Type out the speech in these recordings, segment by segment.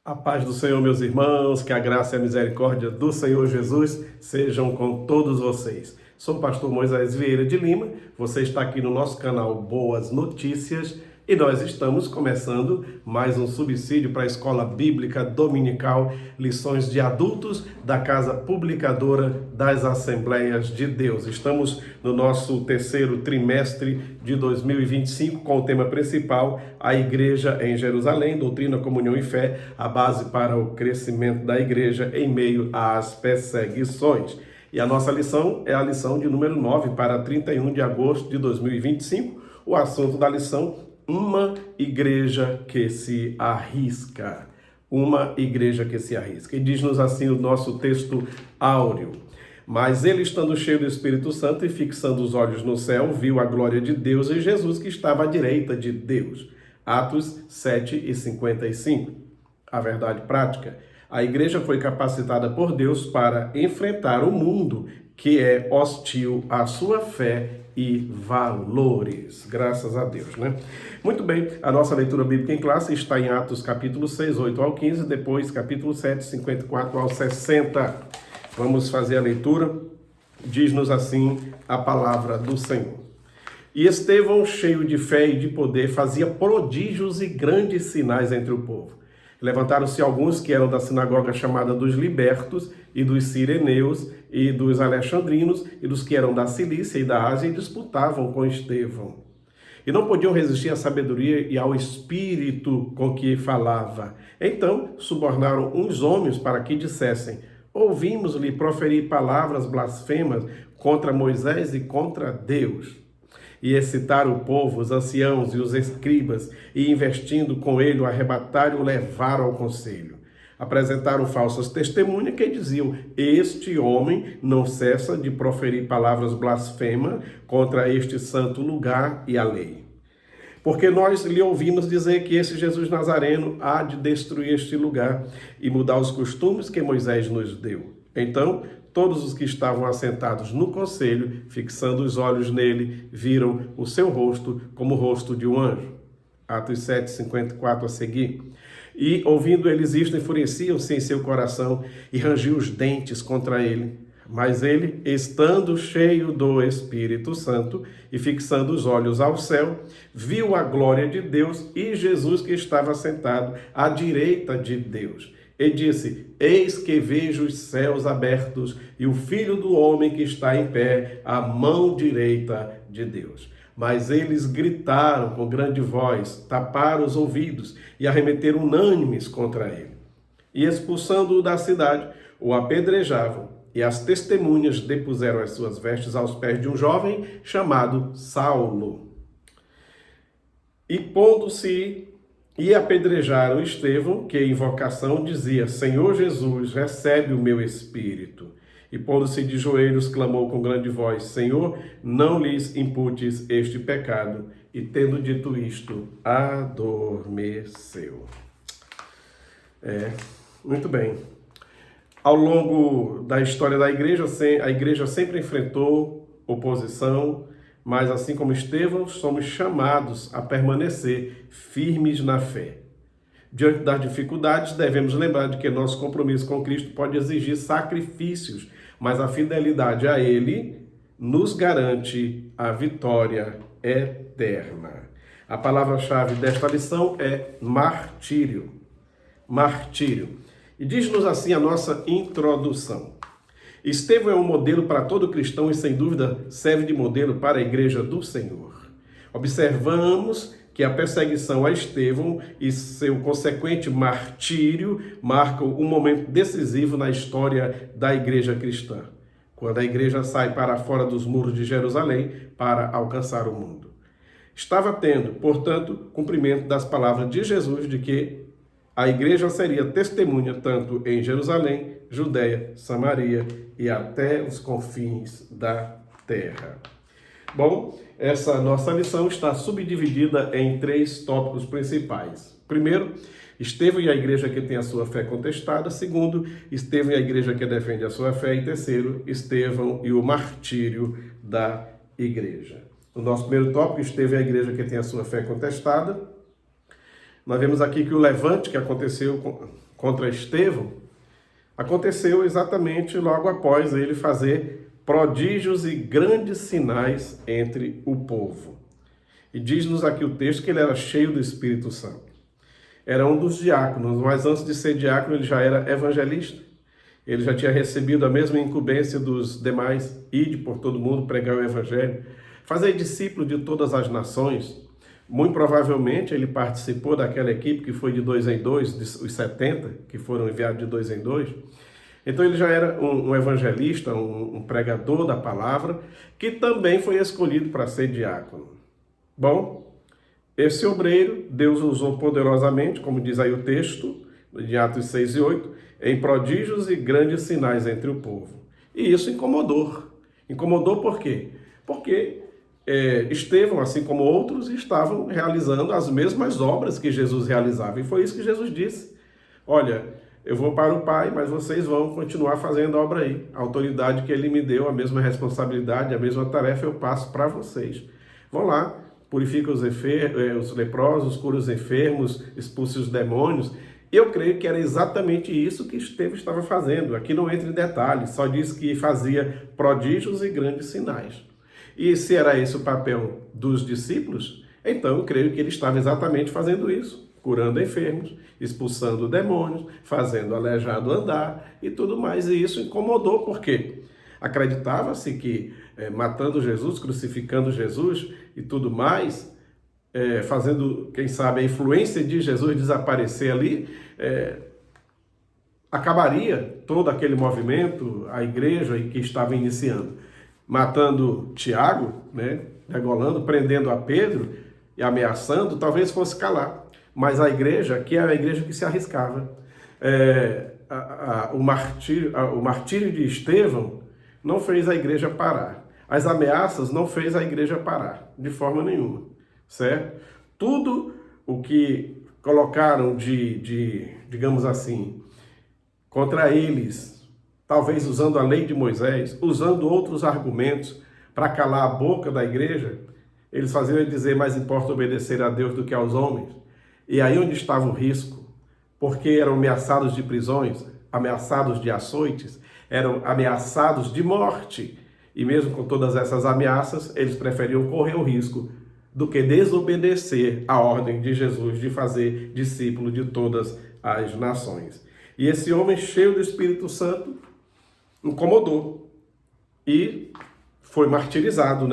A paz do Senhor, meus irmãos, que a graça e a misericórdia do Senhor Jesus sejam com todos vocês. Sou o pastor Moisés Vieira de Lima, você está aqui no nosso canal Boas Notícias e nós estamos começando mais um subsídio para a Escola Bíblica Dominical, lições de adultos da Casa Publicadora das Assembleias de Deus. Estamos no nosso terceiro trimestre de 2025 com o tema principal, a Igreja em Jerusalém, doutrina, comunhão e fé, a base para o crescimento da igreja em meio às perseguições. E a nossa lição é a lição de número 9 para 31 de agosto de 2025. O assunto da lição: uma igreja que se arrisca. Uma igreja que se arrisca. E diz-nos assim o nosso texto áureo: mas ele, estando cheio do Espírito Santo e fixando os olhos no céu, viu a glória de Deus e Jesus que estava à direita de Deus. Atos 7:55. A verdade prática: a igreja foi capacitada por Deus para enfrentar o mundo que é hostil à sua fé e valores. Graças a Deus, né? Muito bem, a nossa leitura bíblica em classe está em Atos capítulo 6, 8 ao 15, depois capítulo 7, 54 ao 60. Vamos fazer a leitura. Diz-nos assim a palavra do Senhor. E Estevão, cheio de fé e de poder, fazia prodígios e grandes sinais entre o povo. Levantaram-se alguns que eram da sinagoga chamada dos libertos, e dos sireneus, e dos alexandrinos, e dos que eram da Cilícia e da Ásia, e disputavam com Estevão. E não podiam resistir à sabedoria e ao espírito com que falava. Então subornaram uns homens para que dissessem: ouvimos-lhe proferir palavras blasfemas contra Moisés e contra Deus. E excitaram o povo, os anciãos e os escribas, e investindo com ele o arrebataram e o levaram ao conselho. Apresentaram falsas testemunhas que diziam: este homem não cessa de proferir palavras blasfemas contra este santo lugar e a lei. Porque nós lhe ouvimos dizer que esse Jesus Nazareno há de destruir este lugar e mudar os costumes que Moisés nos deu. Então, todos os que estavam assentados no conselho, fixando os olhos nele, viram o seu rosto como o rosto de um anjo. Atos 7:54 a seguir. E, ouvindo eles isto, enfureciam-se em seu coração e rangiam os dentes contra ele. Mas ele, estando cheio do Espírito Santo e fixando os olhos ao céu, viu a glória de Deus e Jesus que estava sentado à direita de Deus. E disse: eis que vejo os céus abertos e o Filho do Homem que está em pé à mão direita de Deus. Mas eles gritaram com grande voz, taparam os ouvidos e arremeteram unânimes contra ele. E expulsando-o da cidade, o apedrejavam. E as testemunhas depuseram as suas vestes aos pés de um jovem chamado Saulo. E pondo-se e apedrejaram Estevão, que em invocação dizia: Senhor Jesus, recebe o meu espírito. E pondo-se de joelhos, clamou com grande voz: Senhor, não lhes imputes este pecado. E tendo dito isto, adormeceu. Muito bem. Ao longo da história da igreja, a igreja sempre enfrentou oposição, mas assim como Estevão, somos chamados a permanecer firmes na fé. Diante das dificuldades, devemos lembrar de que nosso compromisso com Cristo pode exigir sacrifícios, mas a fidelidade a Ele nos garante a vitória eterna. A palavra-chave desta lição é martírio. Martírio. E diz-nos assim a nossa introdução. Estevão é um modelo para todo cristão e, sem dúvida, serve de modelo para a igreja do Senhor. Observamos que a perseguição a Estevão e seu consequente martírio marcam um momento decisivo na história da igreja cristã, quando a igreja sai para fora dos muros de Jerusalém para alcançar o mundo. Estava tendo, portanto, cumprimento das palavras de Jesus de que a igreja seria testemunha tanto em Jerusalém, Judeia, Samaria e até os confins da terra. Bom, essa nossa lição está subdividida em 3 tópicos principais. Primeiro, Estevão e a igreja que tem a sua fé contestada. Segundo, Estevão e a igreja que defende a sua fé. E terceiro, Estevão e o martírio da igreja. No nosso primeiro tópico, Estevão e a igreja que tem a sua fé contestada. Nós vemos aqui que o levante que aconteceu contra Estevão aconteceu exatamente logo após ele fazer prodígios e grandes sinais entre o povo. E diz-nos aqui o texto que ele era cheio do Espírito Santo. Era um dos diáconos, mas antes de ser diácono ele já era evangelista. Ele já tinha recebido a mesma incumbência dos demais, ide por todo mundo, pregar o evangelho, fazer discípulo de todas as nações. Muito provavelmente ele participou daquela equipe que foi de 2 em 2, os 70, que foram enviados de 2 em 2. Então ele já era um evangelista, um pregador da palavra, que também foi escolhido para ser diácono. Bom, esse obreiro, Deus usou poderosamente, como diz aí o texto, de Atos 6 e 8, em prodígios e grandes sinais entre o povo. E isso incomodou. Incomodou por quê? Porque Estevão, assim como outros, estavam realizando as mesmas obras que Jesus realizava. E foi isso que Jesus disse. Olha, eu vou para o Pai, mas vocês vão continuar fazendo a obra aí. A autoridade que Ele me deu, a mesma responsabilidade, a mesma tarefa, eu passo para vocês. Vão lá, purifica os leprosos, cura os enfermos, expulsa os demônios. Eu creio que era exatamente isso que Estevão estava fazendo. Aqui não entra em detalhes, só diz que fazia prodígios e grandes sinais. E se era esse o papel dos discípulos, então eu creio que ele estava exatamente fazendo isso, curando enfermos, expulsando demônios, fazendo o aleijado andar e tudo mais. E isso incomodou, por quê? Acreditava-se que matando Jesus, crucificando Jesus e tudo mais, fazendo, quem sabe, a influência de Jesus desaparecer ali, acabaria todo aquele movimento, a igreja que estava iniciando. Matando Tiago, degolando, prendendo a Pedro e ameaçando, talvez fosse calar. Mas a igreja, que era a igreja que se arriscava. O martírio de Estevão não fez a igreja parar. As ameaças não fez a igreja parar, de forma nenhuma, certo? Tudo o que colocaram digamos assim, contra eles, talvez usando a lei de Moisés, usando outros argumentos para calar a boca da igreja, eles faziam ele dizer, mais importa obedecer a Deus do que aos homens. E aí onde estava o risco? Porque eram ameaçados de prisões, ameaçados de açoites, eram ameaçados de morte. E mesmo com todas essas ameaças, eles preferiam correr o risco do que desobedecer a ordem de Jesus de fazer discípulo de todas as nações. E esse homem cheio do Espírito Santo incomodou e foi martirizado,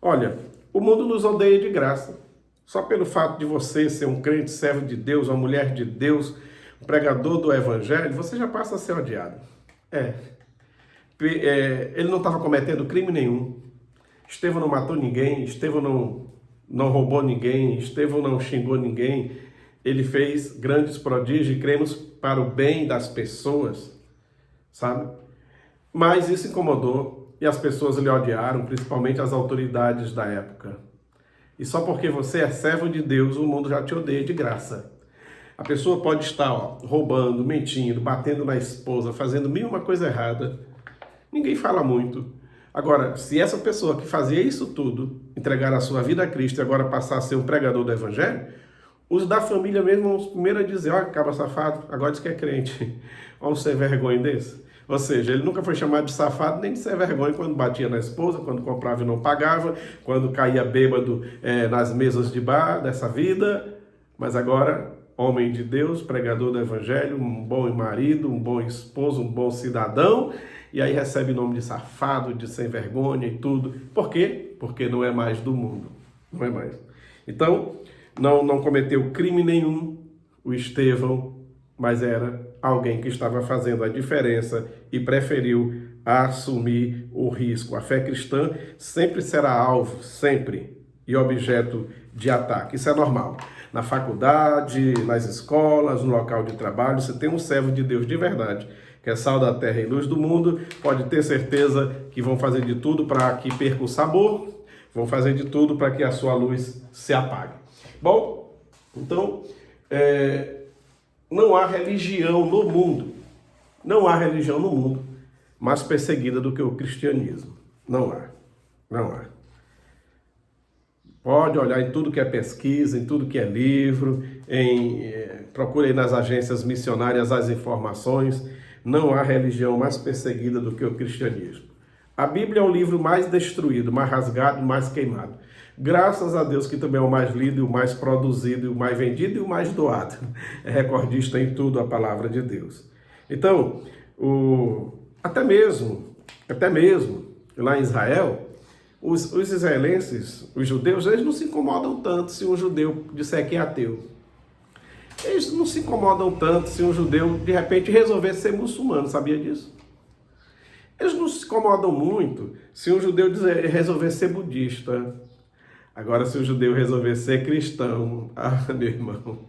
Olha, o mundo nos odeia de graça. Só pelo fato de você ser um crente, servo de Deus, uma mulher de Deus, um pregador do Evangelho, você já passa a ser odiado. Ele não estava cometendo crime nenhum. Estevão não matou ninguém, Estevão não roubou ninguém, Estevão não xingou ninguém. Ele fez grandes prodígios e cremos para o bem das pessoas, sabe? Mas isso incomodou e as pessoas lhe odiaram, principalmente as autoridades da época. E só porque você é servo de Deus, o mundo já te odeia de graça. A pessoa pode estar roubando, mentindo, batendo na esposa, fazendo mil uma coisa errada. Ninguém fala muito. Agora, se essa pessoa que fazia isso tudo, entregar a sua vida a Cristo e agora passar a ser um pregador do Evangelho, os da família mesmo vão primeiro a dizer, cabra safado, agora diz que é crente. Olha um sem vergonha desse. Ou seja, ele nunca foi chamado de safado nem de sem vergonha quando batia na esposa, quando comprava e não pagava, quando caía bêbado nas mesas de bar dessa vida. Mas agora, homem de Deus, pregador do Evangelho, um bom marido, um bom esposo, um bom cidadão, e aí recebe o nome de safado, de sem vergonha e tudo. Por quê? Porque não é mais do mundo. Não é mais. Então, não cometeu crime nenhum o Estevão, mas era alguém que estava fazendo a diferença e preferiu assumir o risco. A fé cristã sempre será alvo, sempre, e objeto de ataque. Isso é normal. Na faculdade, nas escolas, no local de trabalho, você tem um servo de Deus de verdade, que é sal da terra e luz do mundo, pode ter certeza que vão fazer de tudo para que perca o sabor, vão fazer de tudo para que a sua luz se apague. Bom, então, não há religião no mundo, mais perseguida do que o cristianismo. Não há. Pode olhar em tudo que é pesquisa, em tudo que é livro, procure aí nas agências missionárias as informações. Não há religião mais perseguida do que o cristianismo. A Bíblia é o livro mais destruído, mais rasgado, mais queimado. Graças a Deus que também é o mais lido, o mais produzido, o mais vendido e o mais doado. É recordista em tudo a palavra de Deus. Então, até mesmo lá em Israel, os israelenses, os judeus, eles não se incomodam tanto se um judeu disser que é ateu. Eles não se incomodam tanto se um judeu, de repente, resolver ser muçulmano, sabia disso? Eles não se incomodam muito se um judeu resolver ser budista. Agora, se o judeu resolver ser cristão, meu irmão,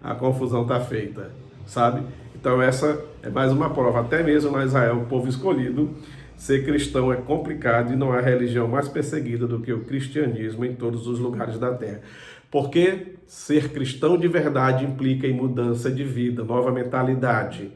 a confusão está feita, sabe? Então essa é mais uma prova, até mesmo lá em Israel, o povo escolhido, ser cristão é complicado e não há religião mais perseguida do que o cristianismo em todos os lugares da terra. Porque ser cristão de verdade implica em mudança de vida, nova mentalidade.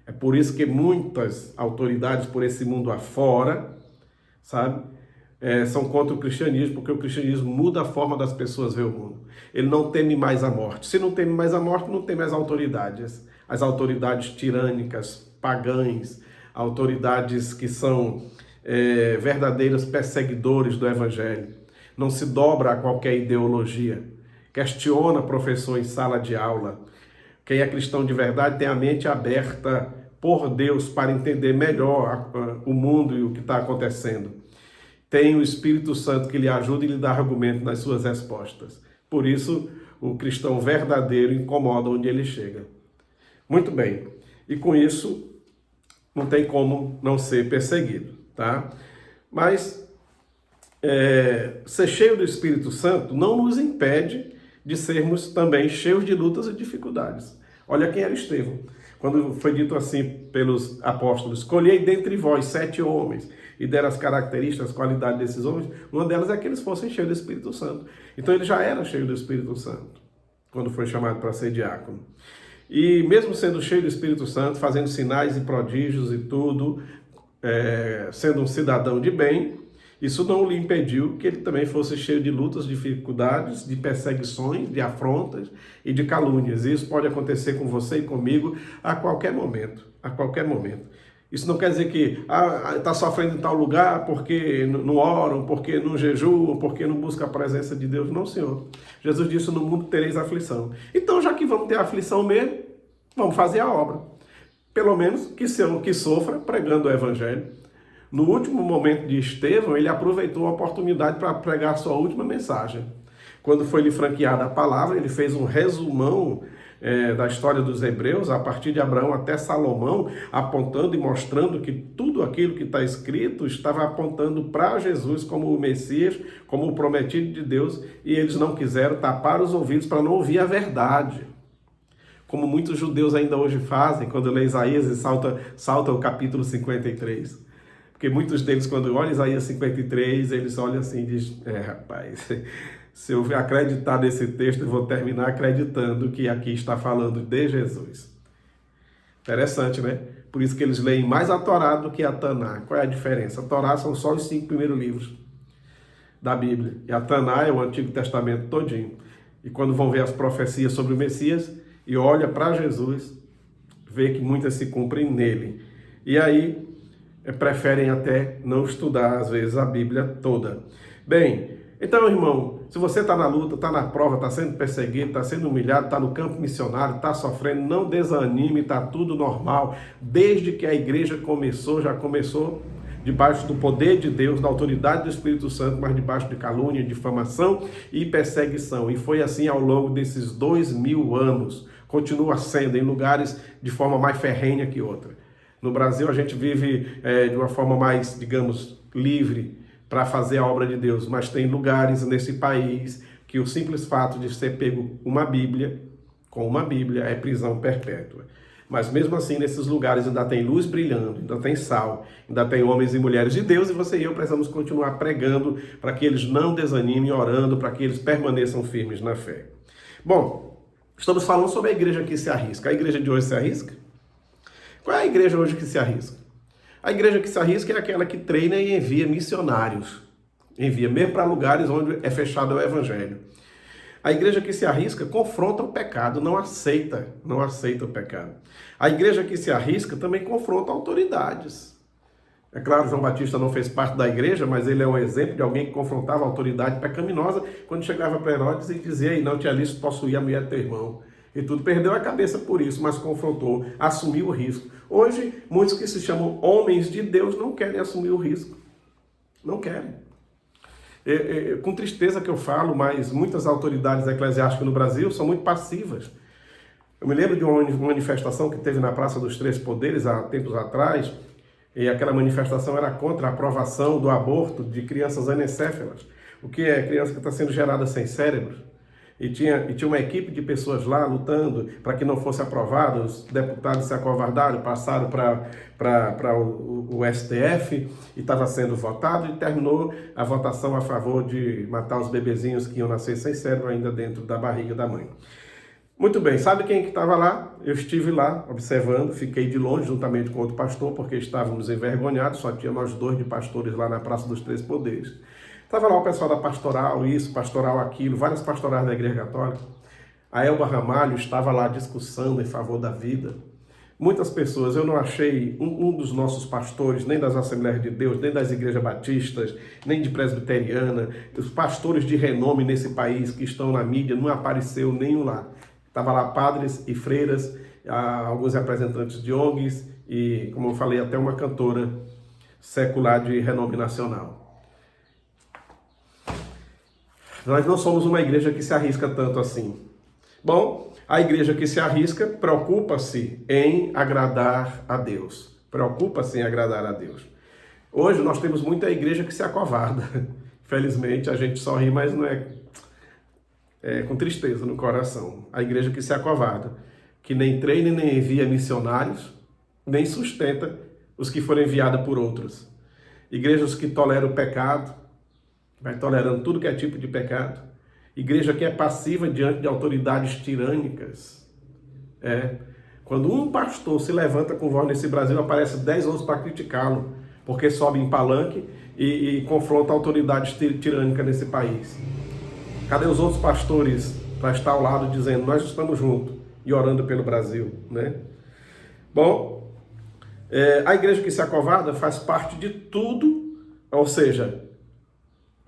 É por isso que muitas autoridades por esse mundo afora, sabe, são contra o cristianismo, porque o cristianismo muda a forma das pessoas ver o mundo. Ele não teme mais a morte. Se não teme mais a morte, não tem mais autoridades. As autoridades tirânicas, pagãs, autoridades que são verdadeiros perseguidores do evangelho. Não se dobra a qualquer ideologia. Questiona professor em sala de aula. Quem é cristão de verdade tem a mente aberta por Deus para entender melhor o mundo e o que está acontecendo. Tem o Espírito Santo que lhe ajuda e lhe dá argumento nas suas respostas. Por isso, o cristão verdadeiro incomoda onde ele chega. Muito bem. E com isso, não tem como não ser perseguido, tá? Mas ser cheio do Espírito Santo não nos impede de sermos também cheios de lutas e dificuldades. Olha quem era Estevão. Quando foi dito assim pelos apóstolos, escolhei dentre vós 7 homens, e deram as características, as qualidades desses homens, uma delas é que eles fossem cheios do Espírito Santo. Então ele já era cheio do Espírito Santo, quando foi chamado para ser diácono. E mesmo sendo cheio do Espírito Santo, fazendo sinais e prodígios e tudo, sendo um cidadão de bem, isso não lhe impediu que ele também fosse cheio de lutas, dificuldades, de perseguições, de afrontas e de calúnias. Isso pode acontecer com você e comigo a qualquer momento, a qualquer momento. Isso não quer dizer que está sofrendo em tal lugar porque não oram, porque não jejuam, porque não buscam a presença de Deus. Não, Senhor. Jesus disse, no mundo tereis aflição. Então, já que vamos ter aflição mesmo, vamos fazer a obra. Pelo menos que sofra pregando o Evangelho. No último momento de Estevão, ele aproveitou a oportunidade para pregar sua última mensagem. Quando foi lhe franqueada a palavra, ele fez um resumão da história dos hebreus, a partir de Abraão até Salomão, apontando e mostrando que tudo aquilo que está escrito estava apontando para Jesus como o Messias, como o prometido de Deus, e eles não quiseram tapar os ouvidos para não ouvir a verdade. Como muitos judeus ainda hoje fazem, quando lê Isaías e salta o capítulo 53. Porque muitos deles, quando olham Isaías 53, eles olham assim e dizem, rapaz, se eu acreditar nesse texto, eu vou terminar acreditando que aqui está falando de Jesus. Interessante, né? Por isso que eles leem mais a Torá do que a Taná. Qual é a diferença? A Torá são só os 5 primeiros livros da Bíblia. E a Taná é o Antigo Testamento todinho. E quando vão ver as profecias sobre o Messias e olha para Jesus, vê que muitas se cumprem nele. E aí preferem até não estudar, às vezes, a Bíblia toda. Bem, então, irmão, se você está na luta, está na prova, está sendo perseguido, está sendo humilhado, está no campo missionário, está sofrendo, não desanime, está tudo normal. Desde que a igreja começou, já começou debaixo do poder de Deus, da autoridade do Espírito Santo, mas debaixo de calúnia, difamação e perseguição. E foi assim ao longo desses 2000 anos. Continua sendo em lugares de forma mais ferrenha que outra. No Brasil a gente vive de uma forma mais, digamos, livre para fazer a obra de Deus, mas tem lugares nesse país que o simples fato de ser pego com uma Bíblia é prisão perpétua. Mas mesmo assim, nesses lugares ainda tem luz brilhando, ainda tem sal, ainda tem homens e mulheres de Deus, e você e eu precisamos continuar pregando para que eles não desanimem, orando, para que eles permaneçam firmes na fé. Bom, estamos falando sobre a igreja que se arrisca. A igreja de hoje se arrisca? Qual é a igreja hoje que se arrisca? A igreja que se arrisca é aquela que treina e envia missionários. Envia, mesmo para lugares onde é fechado o evangelho. A igreja que se arrisca confronta o pecado, não aceita o pecado. A igreja que se arrisca também confronta autoridades. É claro, João Batista não fez parte da igreja, mas ele é um exemplo de alguém que confrontava a autoridade pecaminosa quando chegava para Herodes e dizia: "Ei, não te é lícito possuir a mulher do teu irmão." E tudo, perdeu a cabeça por isso, mas confrontou, assumiu o risco. Hoje, muitos que se chamam homens de Deus não querem assumir o risco. Não querem. Com tristeza que eu falo, mas muitas autoridades eclesiásticas no Brasil são muito passivas. Eu me lembro de uma manifestação que teve na Praça dos Três Poderes há tempos atrás, e aquela manifestação era contra a aprovação do aborto de crianças anencéfalas, o que é criança que está sendo gerada sem cérebro. E tinha uma equipe de pessoas lá lutando para que não fosse aprovado. Os deputados se acovardaram, passaram para o STF e estava sendo votado, e terminou a votação a favor de matar os bebezinhos que iam nascer sem cérebro ainda dentro da barriga da mãe. Muito bem, sabe quem que estava lá? Eu estive lá observando, fiquei de longe juntamente com outro pastor, porque estávamos envergonhados, só tinha nós dois de pastores lá na Praça dos Três Poderes. Estava lá o pessoal da pastoral, isso, pastoral aquilo, várias pastorais da Igreja Católica. A Elba Ramalho estava lá discussando em favor da vida. Muitas pessoas, eu não achei um dos nossos pastores, nem das Assembleias de Deus, nem das igrejas batistas, nem de presbiteriana, os pastores de renome nesse país que estão na mídia, não apareceu nenhum lá. Estava lá padres e freiras, alguns representantes de ONGs e, como eu falei, até uma cantora secular de renome nacional. Nós não somos uma igreja que se arrisca tanto assim. Bom, a igreja que se arrisca preocupa-se em agradar a Deus. Preocupa-se em agradar a Deus. Hoje nós temos muita igreja que se acovarda. Felizmente a gente sorri, mas não é com tristeza no coração. A igreja que se acovarda, que nem treina nem envia missionários, nem sustenta os que foram enviados por outros. Igrejas que toleram o pecado, vai tolerando tudo que é tipo de pecado. Igreja que é passiva diante de autoridades tirânicas. Quando um pastor se levanta com voz nesse Brasil, aparece 10 outros para criticá-lo, porque sobe em palanque e confronta autoridades tirânicas nesse país. Cadê os outros pastores para estar ao lado dizendo: nós estamos juntos e orando pelo Brasil, né? Bom, a igreja que se acovarda faz parte de tudo, ou seja,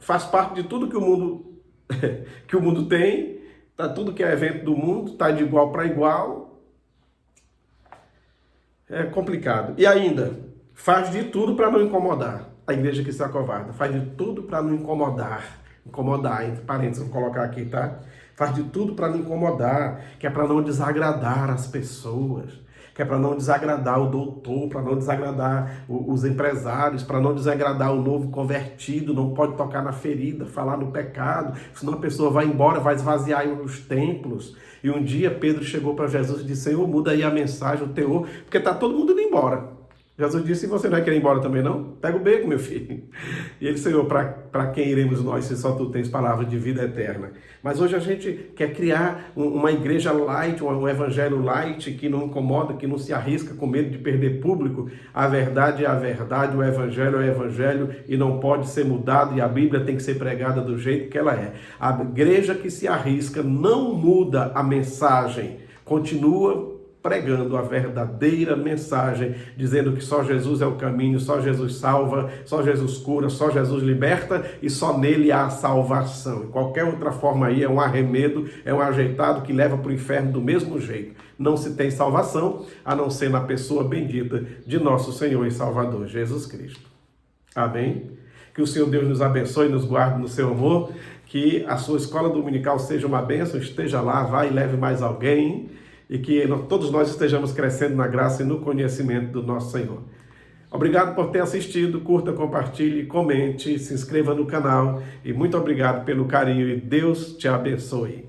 faz parte de tudo que o mundo tem, tá, tudo que é evento do mundo, está de igual para igual. É complicado. E ainda, faz de tudo para não incomodar. A igreja que se acovarda faz de tudo para não incomodar. Incomodar, entre parênteses, vou colocar aqui, tá? Faz de tudo para não incomodar, que é para não desagradar as pessoas, que é para não desagradar o doutor, para não desagradar os empresários, para não desagradar o novo convertido, não pode tocar na ferida, falar no pecado, senão a pessoa vai embora, vai esvaziar os templos. E um dia Pedro chegou para Jesus e disse: Senhor, muda aí a mensagem, o teor, porque está todo mundo indo embora. Jesus disse: e você não vai querer ir embora também não? Pega o beco, meu filho. E ele: Senhor, para quem iremos nós, se só tu tens palavras de vida eterna? Mas hoje a gente quer criar uma igreja light, um evangelho light, que não incomoda, que não se arrisca com medo de perder público. A verdade é a verdade, o evangelho é o evangelho e não pode ser mudado, e a Bíblia tem que ser pregada do jeito que ela é. A igreja que se arrisca não muda a mensagem, continua pregando a verdadeira mensagem, dizendo que só Jesus é o caminho, só Jesus salva, só Jesus cura, só Jesus liberta e só nele há salvação. E qualquer outra forma aí é um arremedo, é um ajeitado que leva para o inferno do mesmo jeito. Não se tem salvação a não ser na pessoa bendita de nosso Senhor e Salvador, Jesus Cristo. Amém? Que o Senhor Deus nos abençoe e nos guarde no seu amor, que a sua escola dominical seja uma bênção, esteja lá, vá e leve mais alguém, e que todos nós estejamos crescendo na graça e no conhecimento do nosso Senhor. Obrigado por ter assistido, curta, compartilhe, comente, se inscreva no canal e muito obrigado pelo carinho e Deus te abençoe.